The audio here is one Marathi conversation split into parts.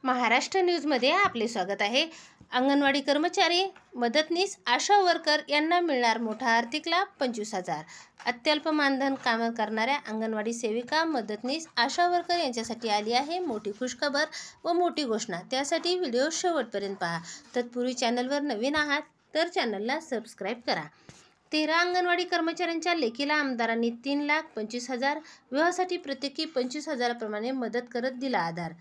महाराष्ट्र न्यूजमध्ये आपले स्वागत आहे। अंगणवाडी कर्मचारी, मदतनीस, आशा वर्कर यांना मिळणार मोठा आर्थिक लाभ 25,000। अत्यल्प मानधन काम करणाऱ्या अंगणवाडी सेविका, मदतनीस, आशा वर्कर यांच्यासाठी आली आहे मोठी खुशखबर व मोठी घोषणा। त्यासाठी व्हिडिओ शेवटपर्यंत पहा। तत्पूर्वी चॅनलवर नवीन आहात तर चॅनलला सबस्क्राईब करा। 13 अंगणवाडी कर्मचाऱ्यांच्या लेकीला आमदारांनी 3,25,000, विवाहासाठी प्रत्येकी 25,000 प्रमाणे मदत करत दिला आधार।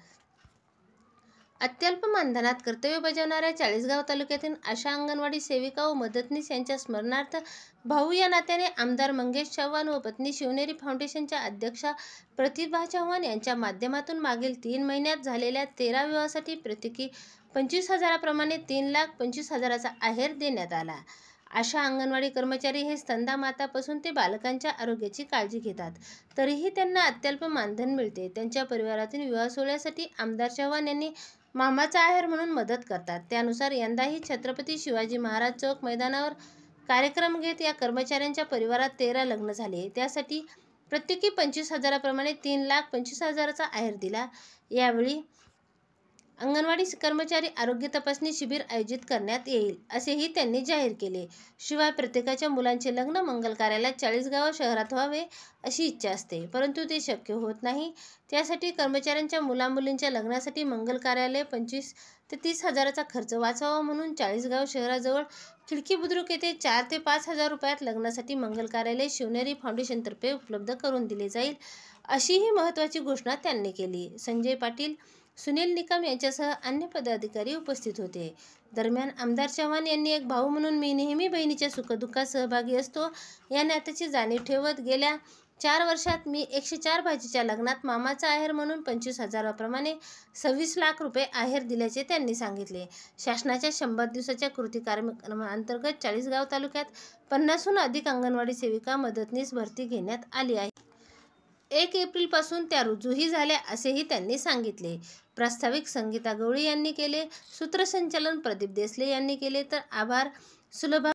अत्यल्प मानधनात कर्तव्य बजावणाऱ्या चाळीसगाव तालुक्यातील आशा अंगणवाडी सेविका व मदतनीस यांच्या स्मरणार्थ भाऊ या नात्याने आमदार मंगेश चव्हाण व पत्नी शिवनेरी फाउंडेशनच्या अध्यक्षा प्रतिभा चव्हाण यांच्या माध्यमातून मागील 3 महिन्यात झालेल्या 13 विवाहासाठी प्रत्येकी 25,000 प्रमाणे 3,25,000चा आहेर देण्यात आला। आशा अंगणवाडी कर्मचारी हे स्तनदा मातापासून ते बालकांच्या आरोग्याची काळजी घेतात, तरीही त्यांना अत्यल्प मानधन मिळते। त्यांच्या परिवारातील विवाह सोहळ्यासाठी आमदार चव्हाण यांनी मामाचा आहेर म्हणून मदत करतात। त्यानुसार यंदाही छत्रपती शिवाजी महाराज चौक मैदानावर कार्यक्रम घेत या कर्मचाऱ्यांच्या परिवारात 13 लग्न झाले। त्यासाठी प्रत्येकी 25,000 प्रमाणे 3,25,000चा आहेर दिला। यावेळी अंगणवाडी कर्मचारी आरोग्य तपासणी शिबिर आयोजित करण्यात येईल असेही त्यांनी जाहीर केले। शिवाय प्रत्येकाच्या मुलांचे लग्न मंगल कार्यालयात चाळीसगाव शहरात व्हावे अशी इच्छा असते, परंतु ते शक्य होत नाही। त्यासाठी कर्मचाऱ्यांच्या मुलामुलींच्या लग्नासाठी मंगल कार्यालय 25,000 ते 30,000चा खर्च वाचावा म्हणून चाळीसगाव शहराजवळ खिडकी बुद्रुक येथे 4,000 ते 5,000 रुपयात लग्नासाठी मंगल कार्यालय शिवनेरी फाउंडेशनतर्फे उपलब्ध करून दिले जाईल, अशी ही महत्त्वाची घोषणा त्यांनी केली। संजय पाटील, सुनील निकम यांच्यासह अन्य पदाधिकारी उपस्थित होते। दरम्यान आमदार चव्हाण यांनी एक भाऊ म्हणून मी नेहमी बहिणीच्या सुखदुःखात सहभागी असतो या नात्याची जाणीव ठेवत गेल्या 4 वर्षात मी 104 भाचीच्या लग्नात मामाचा आहेर म्हणून 25,000 प्रमाणे 26 लाख रुपये आहेर दिल्याचे त्यांनी सांगितले। शासनाच्या 100 दिवसाच्या कृती कार्यक्रमाअंतर्गत चाळीसगाव तालुक्यात 50हून अधिक अंगणवाडी सेविका, मदतनीस भरती घेण्यात आली आहे। 1 एप्रिलपासून त्या रुजूही झाल्या असेही त्यांनी सांगितले। प्रास्ताविक संगीता गवळी यांनी केले, सूत्रसंचालन प्रदीप देसले यांनी केले, तर आभार सुलभा